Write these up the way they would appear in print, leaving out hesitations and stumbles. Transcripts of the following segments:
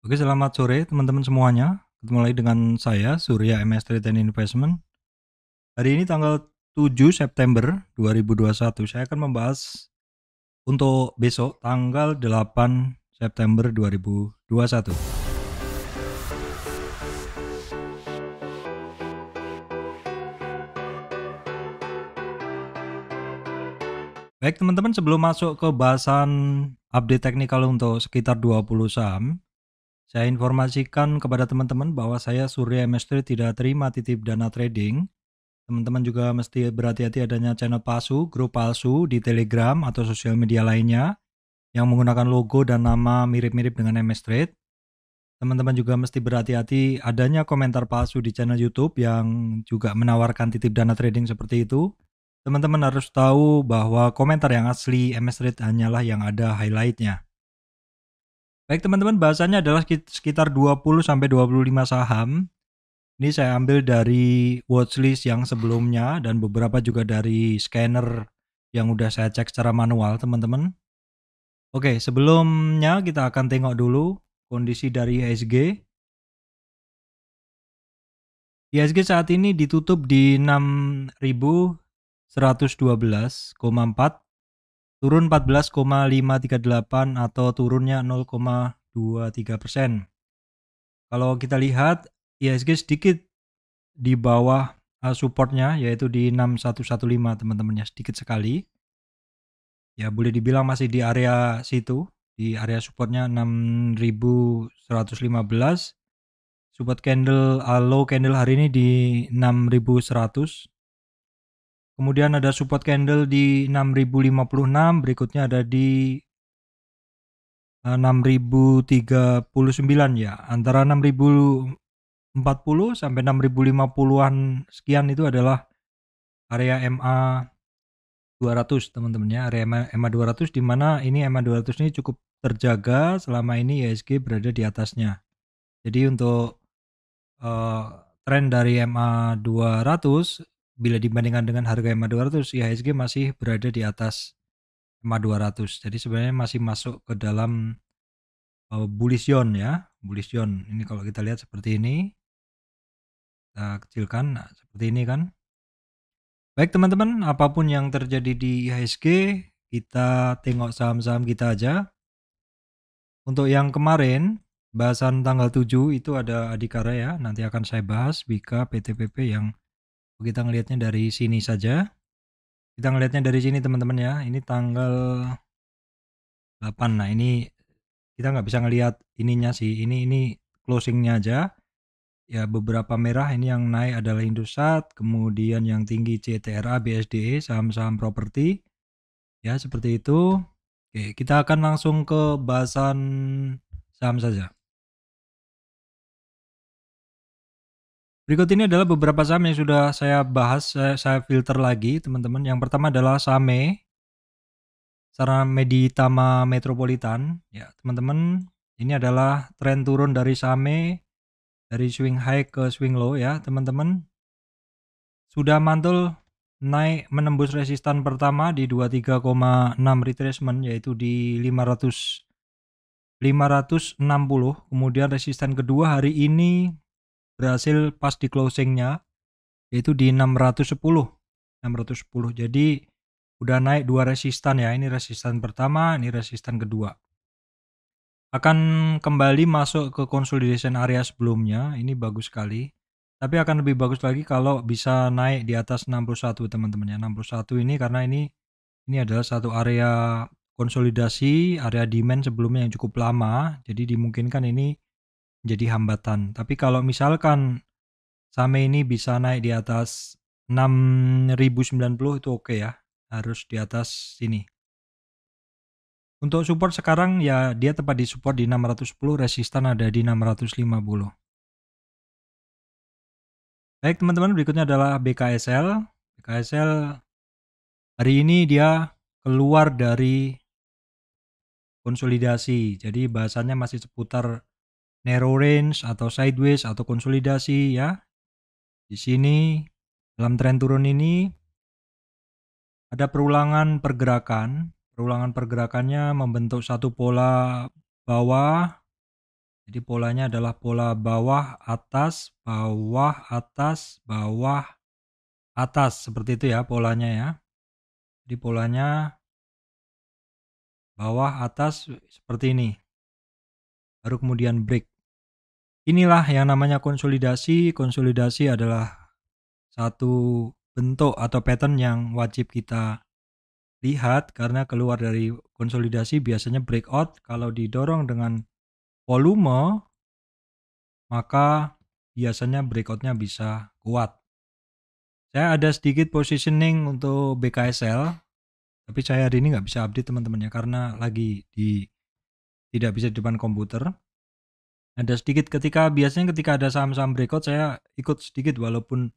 Oke, selamat sore teman-teman semuanya. Ketemu lagi dengan saya, Surya MS Trade and Investment. Hari ini tanggal 7 September 2021. Saya akan membahas untuk besok tanggal 8 September 2021. Baik teman-teman, sebelum masuk ke bahasan update teknikal untuk sekitar 20 saham, saya informasikan kepada teman-teman bahwa saya Surya MS Trade tidak terima titip dana trading. Teman-teman juga mesti berhati-hati adanya channel palsu, grup palsu di Telegram atau sosial media lainnya yang menggunakan logo dan nama mirip-mirip dengan MS Trade. Teman-teman juga mesti berhati-hati adanya komentar palsu di channel YouTube yang juga menawarkan titip dana trading seperti itu. Teman-teman harus tahu bahwa komentar yang asli MS Trade hanyalah yang ada highlightnya. Baik teman-teman, bahasannya adalah sekitar 20-25 saham. Ini saya ambil dari watchlist yang sebelumnya dan beberapa juga dari scanner yang udah saya cek secara manual teman-teman. Oke, sebelumnya kita akan tengok dulu kondisi dari IHSG. IHSG saat ini ditutup di 6.112,4, turun 14,538 atau turunnya 0,23%. Kalau kita lihat IHSG sedikit di bawah supportnya yaitu di 6115 teman-teman ya, sedikit sekali. Ya boleh dibilang masih di area situ, di area supportnya 6115. Support candle low candle hari ini di 6100. Kemudian ada support candle di 6056, berikutnya ada di 6039 ya. Antara 6040 sampai 6050-an sekian itu adalah area MA 200 teman-teman ya, area MA 200 di mana ini MA 200 ini cukup terjaga selama ini IHSG berada di atasnya. Jadi untuk tren dari MA 200 bila dibandingkan dengan harga MA 200, IHSG masih berada di atas MA 200. Jadi sebenarnya masih masuk ke dalam bullish zone ya, bullish zone. Ini kalau kita lihat seperti ini. Kita kecilkan, nah, seperti ini kan. Baik teman-teman, apapun yang terjadi di IHSG, kita tengok saham-saham kita aja. Untuk yang kemarin, bahasan tanggal 7 itu ada Adhikara ya, nanti akan saya bahas Bika, PTPP yang kita ngelihatnya dari sini saja. Kita ngelihatnya dari sini teman-teman ya, ini tanggal 8. Nah ini kita nggak bisa ngelihat ininya sih, ini closingnya aja. Ya beberapa merah ini yang naik adalah Indosat, kemudian yang tinggi CTRA, BSDE, saham-saham properti. Ya seperti itu. Oke, kita akan langsung ke bahasan saham saja. Berikut ini adalah beberapa saham yang sudah saya bahas, saya filter lagi teman-teman. Yang pertama adalah SAME, Sarana Meditama Metropolitan. Ya teman-teman, ini adalah tren turun dari SAME, dari swing high ke swing low ya teman-teman. Sudah mantul naik menembus resistan pertama di 23,6 retracement yaitu di 560. Kemudian resistan kedua hari ini berhasil pas di closingnya yaitu di 610. Jadi udah naik dua resistan ya. Ini resistan pertama, ini resistan kedua. Akan kembali masuk ke consolidation area sebelumnya. Ini bagus sekali. Tapi akan lebih bagus lagi kalau bisa naik di atas 61 teman-teman ya. 61 ini karena ini adalah satu area konsolidasi, area demand sebelumnya yang cukup lama. Jadi dimungkinkan ini jadi hambatan. Tapi kalau misalkan SAME ini bisa naik di atas 6090 itu oke ya. Harus di atas sini. Untuk support sekarang ya dia tepat di support di 610, resistan ada di 650. Baik teman-teman, berikutnya adalah BKSL. BKSL hari ini dia keluar dari konsolidasi. Jadi bahasannya masih seputar narrow range atau sideways atau konsolidasi ya. Di sini dalam tren turun ini ada perulangan pergerakan. Perulangan pergerakannya membentuk satu pola bawah Jadi polanya adalah pola bawah, atas, bawah, atas. Seperti itu ya polanya ya. Jadi polanya bawah, atas seperti ini. Baru kemudian break. Inilah yang namanya konsolidasi. Konsolidasi adalah satu bentuk atau pattern yang wajib kita lihat karena keluar dari konsolidasi biasanya breakout. Kalau didorong dengan volume, maka biasanya breakoutnya bisa kuat. Saya ada sedikit positioning untuk BKSL, tapi saya hari ini nggak bisa update teman-temannya karena lagi tidak bisa di depan komputer. Ada sedikit biasanya ketika ada saham-saham breakout saya ikut sedikit, walaupun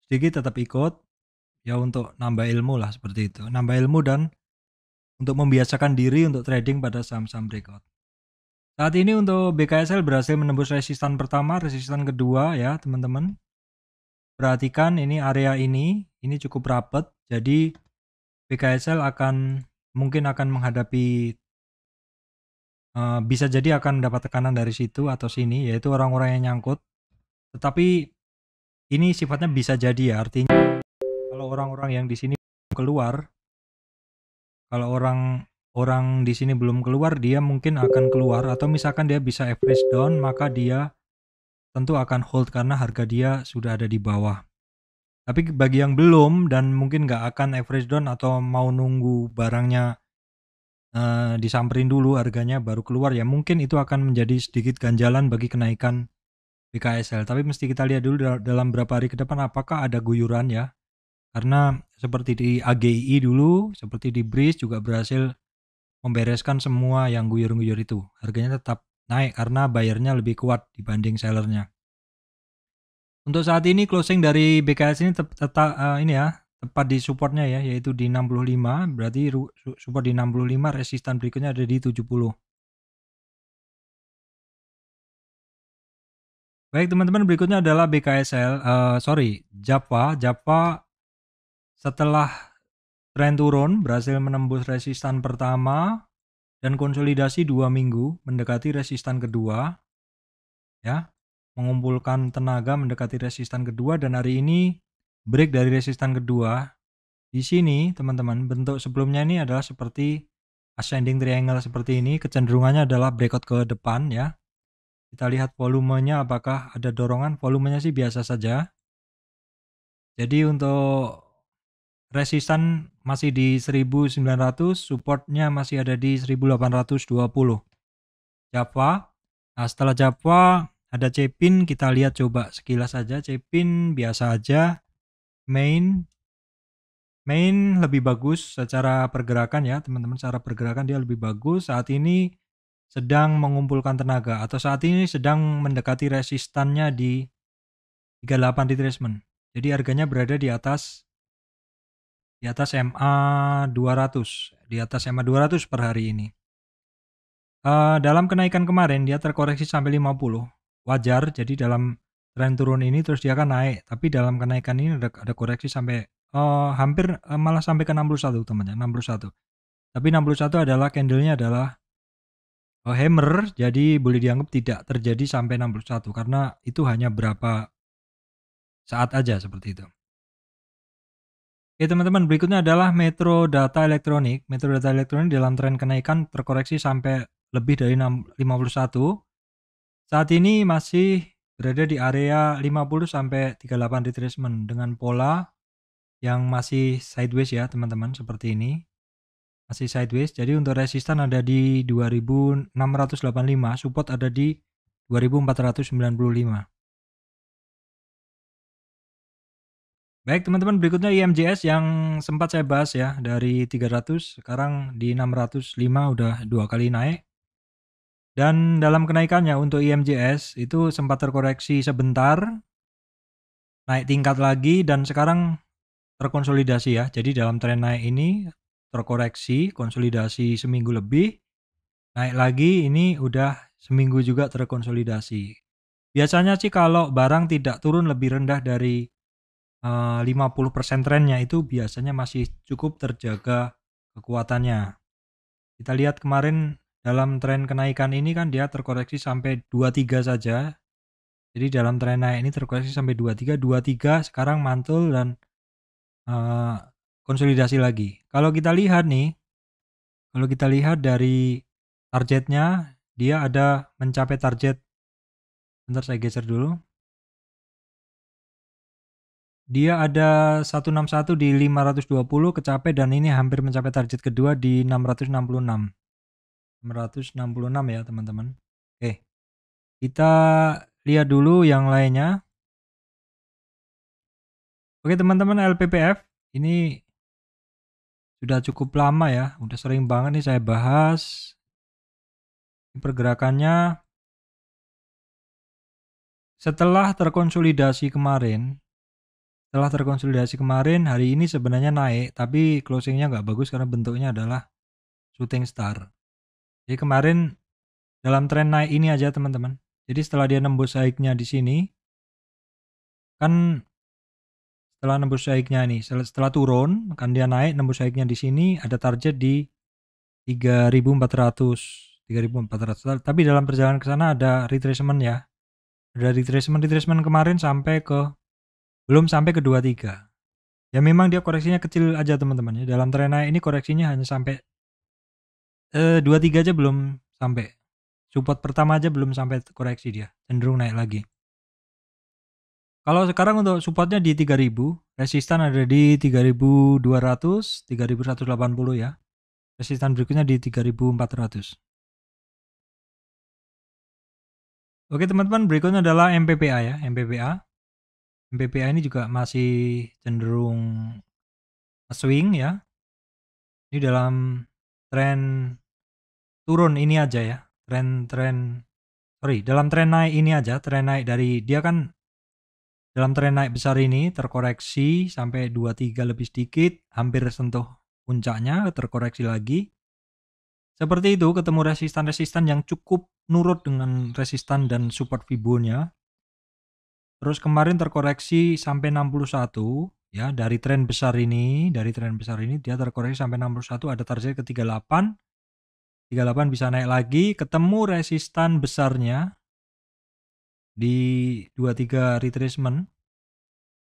sedikit tetap ikut ya untuk nambah ilmu lah, seperti itu. Nambah ilmu dan untuk membiasakan diri untuk trading pada saham-saham breakout. Saat ini untuk BKSL berhasil menembus resistan pertama, resistan kedua ya teman-teman. Perhatikan ini area ini cukup rapat, jadi BKSL mungkin akan menghadapi bisa jadi akan mendapat tekanan dari situ atau sini, yaitu orang-orang yang nyangkut. Tetapi ini sifatnya bisa jadi ya, artinya kalau orang-orang yang di sini belum keluar, kalau orang di sini belum keluar, dia mungkin akan keluar, atau misalkan dia bisa average down, maka dia tentu akan hold karena harga dia sudah ada di bawah. Tapi bagi yang belum dan mungkin nggak akan average down atau mau nunggu barangnya disamperin dulu harganya baru keluar, ya mungkin itu akan menjadi sedikit ganjalan bagi kenaikan BKSL. Tapi mesti kita lihat dulu dalam beberapa hari ke depan apakah ada guyuran ya. Karena seperti di AGI dulu, seperti di Breeze juga berhasil membereskan semua yang guyur-guyur itu. Harganya tetap naik karena bayarnya lebih kuat dibanding sellernya. Untuk saat ini closing dari BKS ini tepat di supportnya ya, yaitu di 65, berarti support di 65, resistan berikutnya ada di 70. Baik teman-teman, berikutnya adalah Java setelah tren turun berhasil menembus resistan pertama dan konsolidasi 2 minggu mendekati resistan kedua ya, mengumpulkan tenaga mendekati resistan kedua, dan hari ini break dari resistan kedua. Di sini teman-teman, bentuk sebelumnya ini adalah seperti ascending triangle seperti ini, kecenderungannya adalah breakout ke depan ya. Kita lihat volumenya apakah ada dorongan, volumenya sih biasa saja. Jadi untuk resistan masih di 1900, supportnya masih ada di 1820. Java. Nah, setelah Java ada Cepin, kita lihat coba sekilas saja. Cepin biasa aja. Main lebih bagus secara pergerakan ya teman-teman, secara pergerakan dia lebih bagus. Saat ini sedang mengumpulkan tenaga atau saat ini sedang mendekati resistannya di 38 retracement. Jadi harganya berada di atas MA 200, di atas MA 200 per hari ini. Dalam kenaikan kemarin dia terkoreksi sampai 50. Wajar, jadi dalam tren turun ini terus dia akan naik, tapi dalam kenaikan ini ada koreksi sampai hampir malah sampai ke 61 teman-teman, 61. Tapi 61 adalah candlenya adalah hammer, jadi boleh dianggap tidak terjadi sampai 61 karena itu hanya berapa saat aja seperti itu. Oke teman-teman, berikutnya adalah Metro Data Elektronik. Metro Data Elektronik dalam tren kenaikan terkoreksi sampai lebih dari 51. Saat ini masih berada di area 50 sampai 38 retracement dengan pola yang masih sideways ya teman-teman, seperti ini. Masih sideways. Jadi untuk resistan ada di 2685, support ada di 2495. Baik teman-teman, berikutnya IMJS yang sempat saya bahas ya, dari 300 sekarang di 605, udah 2 kali naik. Dan dalam kenaikannya untuk IMJS itu sempat terkoreksi sebentar, naik tingkat lagi dan sekarang terkonsolidasi ya. Jadi dalam tren naik ini terkoreksi, konsolidasi seminggu lebih, naik lagi, ini udah seminggu juga terkonsolidasi. Biasanya sih kalau barang tidak turun lebih rendah dari 50% trennya itu biasanya masih cukup terjaga kekuatannya. Kita lihat kemarin dalam tren kenaikan ini kan dia terkoreksi sampai 23 saja. Jadi dalam tren naik ini terkoreksi sampai 23 sekarang mantul dan konsolidasi lagi. Kalau kita lihat dari targetnya, dia ada mencapai target. Bentar saya geser dulu. Dia ada 161 di 520 kecapai dan ini hampir mencapai target kedua di 666. 666 ya teman-teman. Oke. Kita lihat dulu yang lainnya. Oke teman-teman, LPPF ini sudah cukup lama ya, udah sering banget nih saya bahas. Pergerakannya setelah terkonsolidasi kemarin, hari ini sebenarnya naik, tapi closingnya nggak bagus karena bentuknya adalah shooting star. Jadi kemarin dalam tren naik ini aja teman-teman. Jadi setelah dia nembus naiknya di sini, kan setelah nembus naiknya nih, setelah turun, kan dia naik nembus naiknya di sini, ada target di 3.400. Tapi dalam perjalanan ke sana ada retracement ya. Ada retracement kemarin belum sampai ke 23. Ya memang dia koreksinya kecil aja teman-teman ya. Dalam tren naik ini koreksinya hanya sampai 23 aja belum sampai. Support pertama aja belum sampai koreksi dia. Cenderung naik lagi. Kalau sekarang untuk supportnya di 3000, resistan ada di 3200, 3180 ya. Resistan berikutnya di 3400. Oke teman-teman, berikutnya adalah MPPA ya. MPPA ini juga masih cenderung swing ya. Ini dalam tren turun ini aja ya. Dalam tren naik ini aja, tren naik dari dia kan dalam tren naik besar ini terkoreksi sampai 23 lebih sedikit, hampir sentuh puncaknya, terkoreksi lagi. Seperti itu, ketemu resistan-resistan yang cukup nurut dengan resistan dan support Fibo-nya. Terus kemarin terkoreksi sampai 61 ya, dari tren besar ini dia terkoreksi sampai 61, ada target ke 38. 38 bisa naik lagi, ketemu resistan besarnya di 23 retracement.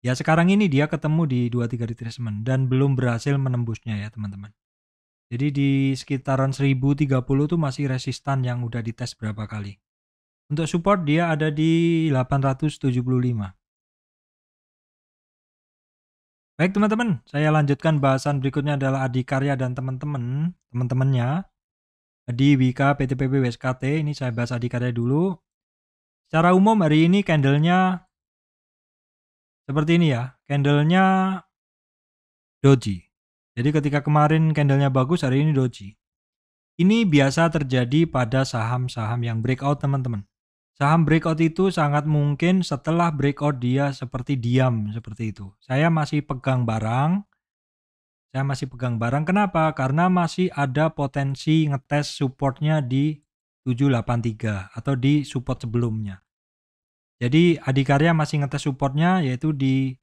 Ya sekarang ini dia ketemu di 23 retracement dan belum berhasil menembusnya ya teman-teman. Jadi di sekitaran 1030 tuh masih resistan yang udah dites berapa kali. Untuk support dia ada di 875. Baik teman-teman, saya lanjutkan bahasan berikutnya adalah Adikarya dan teman-temannya di Wika PTPP WSKT. Ini saya bahas Adikarya dulu. Secara umum hari ini candlenya seperti ini ya, candlenya doji. Jadi ketika kemarin candlenya bagus, hari ini doji. Ini biasa terjadi pada saham-saham yang breakout teman-teman. Saham breakout itu sangat mungkin setelah breakout dia seperti diam seperti itu. Saya masih pegang barang. Kenapa? Karena masih ada potensi ngetes supportnya di 783 atau di support sebelumnya. Jadi Adikarya masih ngetes supportnya yaitu di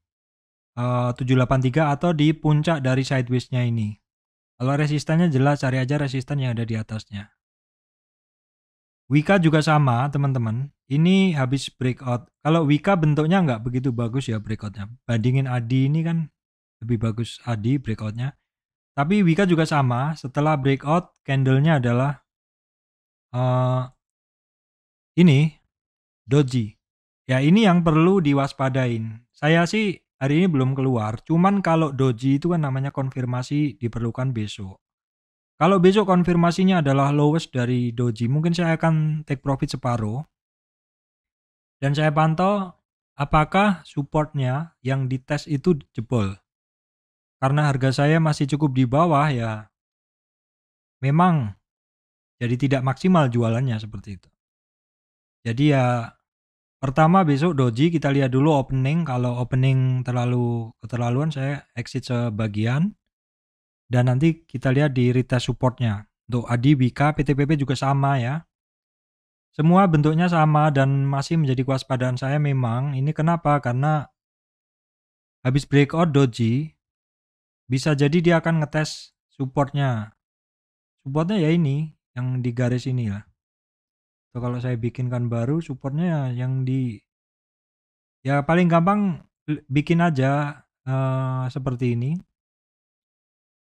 783 atau di puncak dari sideways-nya ini. Kalau resistannya jelas, cari aja resisten yang ada di atasnya. Wika juga sama teman-teman. Ini habis breakout. Kalau Wika bentuknya nggak begitu bagus ya breakoutnya. Bandingin Adi ini kan lebih bagus Adi breakoutnya. Tapi Wika juga sama. Setelah breakout, candlenya adalah ini doji. Ya ini yang perlu diwaspadain. Saya sih hari ini belum keluar. Cuman kalau doji itu kan namanya konfirmasi diperlukan besok. Kalau besok konfirmasinya adalah lowest dari doji, mungkin saya akan take profit separuh. Dan saya pantau apakah supportnya yang dites itu jebol. Karena harga saya masih cukup di bawah ya, memang jadi tidak maksimal jualannya seperti itu. Jadi ya pertama besok doji kita lihat dulu opening. Kalau opening terlalu keterlaluan saya exit sebagian. Dan nanti kita lihat di retest supportnya. Untuk Adi, Wika, PTPP juga sama ya. Semua bentuknya sama dan masih menjadi kewaspadaan saya memang. Ini kenapa? Karena habis breakout doji, bisa jadi dia akan ngetes supportnya. Supportnya ya ini, yang di garis ini lah. So, kalau saya bikinkan baru supportnya yang di ya paling gampang bikin aja seperti ini.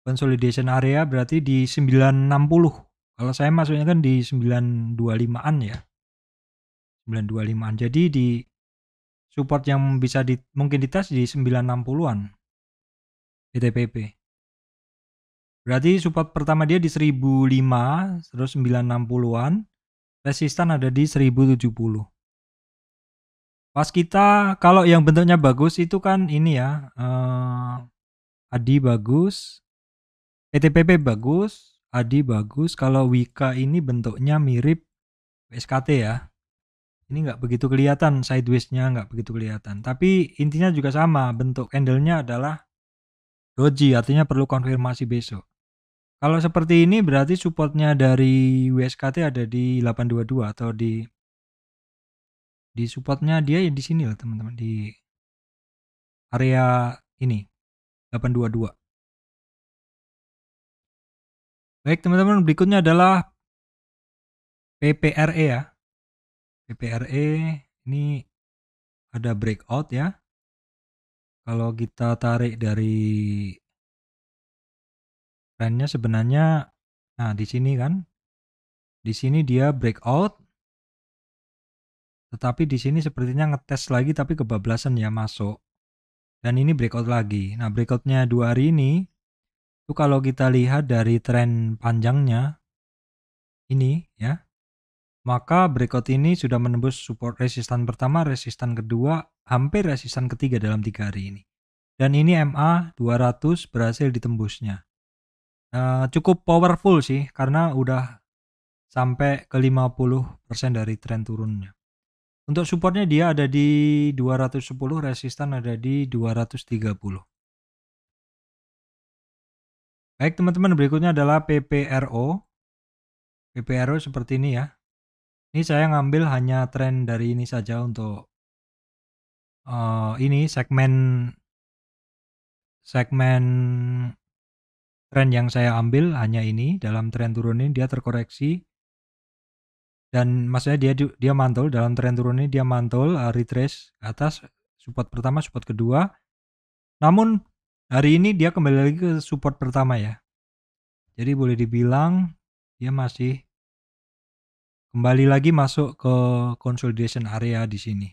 Consolidation area berarti di 960. Kalau saya masuknya kan di 925-an ya. 925-an. Jadi di support yang bisa mungkin dites di 960-an BTPP. Berarti support pertama dia di 1005, terus 960-an. Resistan ada di 1070. Pas kita kalau yang bentuknya bagus itu kan ini ya, ADI bagus, PTPP bagus, ADI bagus. Kalau Wika ini bentuknya mirip SKT ya. Ini nggak begitu kelihatan, sideways-nya nggak begitu kelihatan. Tapi intinya juga sama, bentuk candle-nya adalah doji, artinya perlu konfirmasi besok. Kalau seperti ini berarti supportnya dari WSKT ada di 822 atau di supportnya dia ya di sini lah teman-teman, di area ini 822. Baik teman-teman, berikutnya adalah PPRE ya. PPRE ini ada breakout ya. Kalau kita tarik dari trennya sebenarnya, nah di sini kan, di sini dia breakout, tetapi di sini sepertinya ngetes lagi tapi kebablasan ya masuk. Dan ini breakout lagi. Nah breakoutnya 2 hari ini, itu kalau kita lihat dari tren panjangnya, ini ya, maka breakout ini sudah menembus support resistan pertama, resistan kedua, hampir resistan ketiga dalam 3 hari ini. Dan ini MA 200 berhasil ditembusnya. Cukup powerful sih, karena udah sampai ke 50% dari tren turunnya. Untuk supportnya dia ada di 210, resistan ada di 230. Baik teman-teman, berikutnya adalah PPRO. PPRO seperti ini ya. Ini saya ngambil hanya tren dari ini saja untuk ini segmen tren yang saya ambil hanya ini. Dalam tren turun ini dia terkoreksi, dan maksudnya dia mantul dalam tren turun ini, dia mantul retrace ke atas, support pertama, support kedua. Namun hari ini dia kembali lagi ke support pertama ya. Jadi boleh dibilang dia masih kembali lagi masuk ke consolidation area di sini.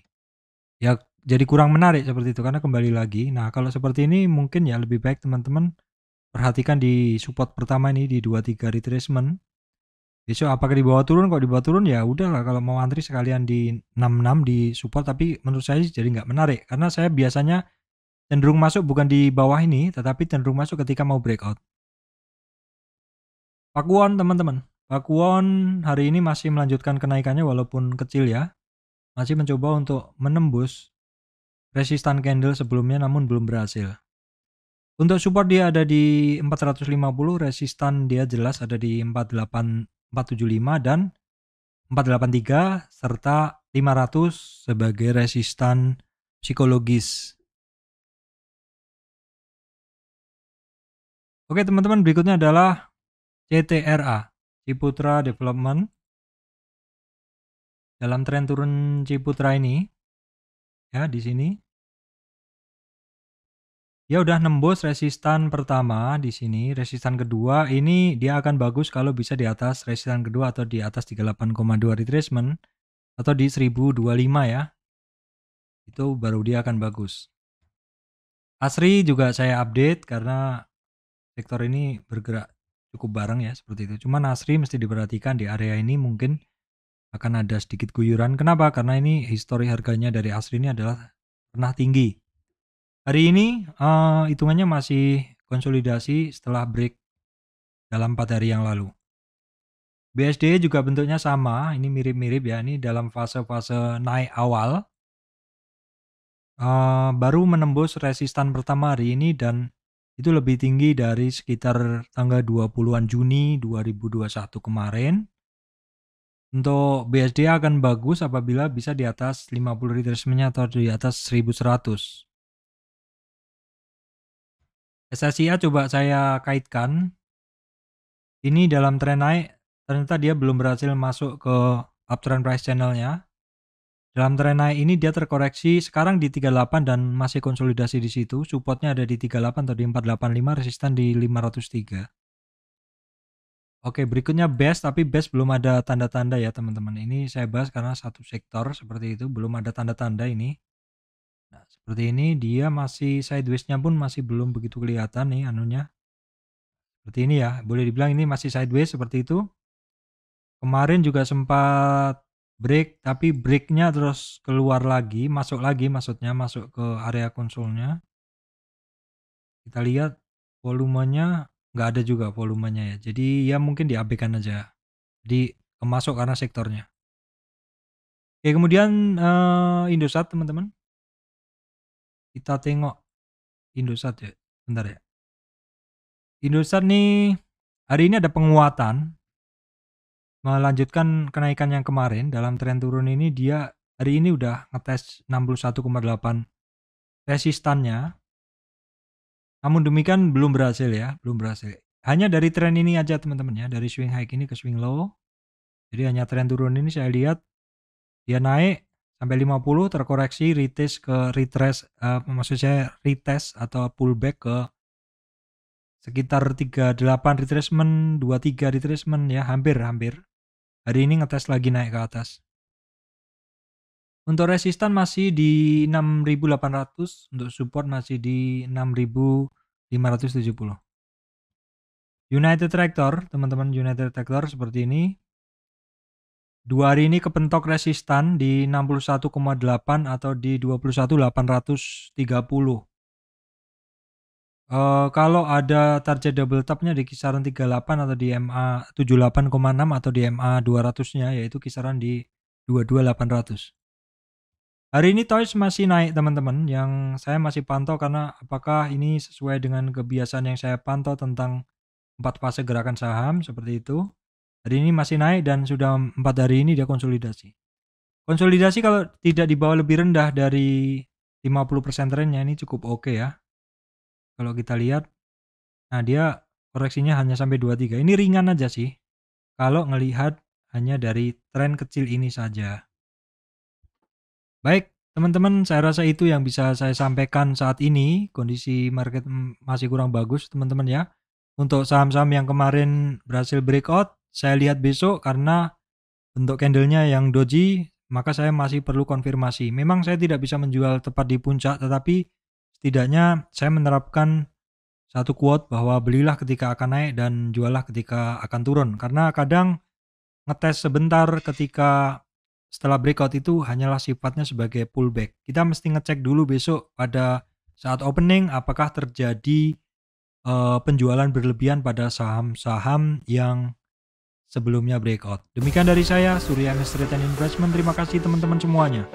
Ya jadi kurang menarik seperti itu karena kembali lagi. Nah kalau seperti ini mungkin ya lebih baik teman-teman perhatikan di support pertama ini di 23 retracement. Besok apakah di bawah turun? Kalau di bawah turun ya udahlah, kalau mau antri sekalian di 66 di support. Tapi menurut saya jadi nggak menarik karena saya biasanya cenderung masuk bukan di bawah ini, tetapi cenderung masuk ketika mau breakout. Pakuwon teman-teman, Pakuwon hari ini masih melanjutkan kenaikannya walaupun kecil ya. Masih mencoba untuk menembus resistan candle sebelumnya namun belum berhasil. Untuk support dia ada di 450, resistan dia jelas ada di 475 dan 483 serta 500 sebagai resistan psikologis. Oke teman-teman, berikutnya adalah CTRA, Ciputra Development. Dalam tren turun Ciputra ini ya, di sini dia udah nembus resistan pertama di sini, resistan kedua ini dia akan bagus kalau bisa di atas resistan kedua atau di atas 38,2 retracement atau di 1025 ya. Itu baru dia akan bagus. ASRI juga saya update karena sektor ini bergerak cukup bareng ya seperti itu. Cuman ASRI mesti diperhatikan di area ini mungkin akan ada sedikit guyuran. Kenapa? Karena ini histori harganya dari ASRI ini adalah pernah tinggi. Hari ini hitungannya masih konsolidasi setelah break dalam 4 hari yang lalu. BSD juga bentuknya sama, ini mirip-mirip ya, ini dalam fase-fase naik awal. Baru menembus resistan pertama hari ini dan itu lebih tinggi dari sekitar tanggal 20-an Juni 2021 kemarin. Untuk BSD akan bagus apabila bisa di atas 50 retracement-nya atau di atas 1100. SSIA coba saya kaitkan. Ini dalam tren naik ternyata dia belum berhasil masuk ke uptrend price channelnya. Dalam tren naik ini dia terkoreksi sekarang di 38 dan masih konsolidasi di situ. Supportnya ada di 38 atau di 485, resistan di 503. Oke, berikutnya BES, tapi BES belum ada tanda-tanda ya teman-teman. Ini saya bahas karena satu sektor seperti itu, belum ada tanda-tanda ini. Nah, seperti ini dia masih sideways-nya pun masih belum begitu kelihatan nih anunya. Seperti ini ya, boleh dibilang ini masih sideways seperti itu. Kemarin juga sempat break, tapi breaknya terus keluar lagi, masuk lagi maksudnya, masuk ke area konsolnya. Kita lihat volumenya nggak ada juga volumenya ya. Jadi ya mungkin diabaikan aja. Jadi masuk karena sektornya. Oke, kemudian Indosat teman-teman. Kita tengok Indosat ya. Bentar ya. Indosat nih hari ini ada penguatan. Melanjutkan kenaikan yang kemarin dalam tren turun ini dia hari ini udah ngetes 61,8 resistannya. Namun demikian belum berhasil ya, belum berhasil. Hanya dari tren ini aja teman-teman ya, dari swing high ini ke swing low. Jadi hanya tren turun ini saya lihat dia naik sampai 50 terkoreksi retest ke retrace maksud saya retest atau pullback ke sekitar 38 retracement, 23 retracement ya, hampir. Hari ini ngetes lagi naik ke atas. Untuk resistan masih di 6.800, untuk support masih di 6.570. United Tractor, teman-teman, United Tractor seperti ini. 2 hari ini kepentok resistan di 61,8 atau di 21.830. Kalau ada target double topnya di kisaran 38 atau di MA 78,6 atau di MA 200-nya yaitu kisaran di 22.800. Hari ini Toys masih naik teman-teman, yang saya masih pantau karena apakah ini sesuai dengan kebiasaan yang saya pantau tentang 4 fase gerakan saham seperti itu. Hari ini masih naik dan sudah 4 hari ini dia konsolidasi. Konsolidasi kalau tidak di bawah lebih rendah dari 50% trennya ini cukup oke ya. Kalau kita lihat, nah dia koreksinya hanya sampai 23. Ini ringan aja sih. Kalau ngelihat hanya dari tren kecil ini saja. Baik, teman-teman, saya rasa itu yang bisa saya sampaikan saat ini. Kondisi market masih kurang bagus, teman-teman ya. Untuk saham-saham yang kemarin berhasil breakout, saya lihat besok karena bentuk candlenya yang doji, maka saya masih perlu konfirmasi. Memang saya tidak bisa menjual tepat di puncak, tetapi setidaknya saya menerapkan satu quote bahwa belilah ketika akan naik dan jualah ketika akan turun. Karena kadang ngetes sebentar ketika setelah breakout itu hanyalah sifatnya sebagai pullback. Kita mesti ngecek dulu besok pada saat opening apakah terjadi penjualan berlebihan pada saham-saham yang sebelumnya breakout. Demikian dari saya, Surya MS Trade and Investment. Terima kasih teman-teman semuanya.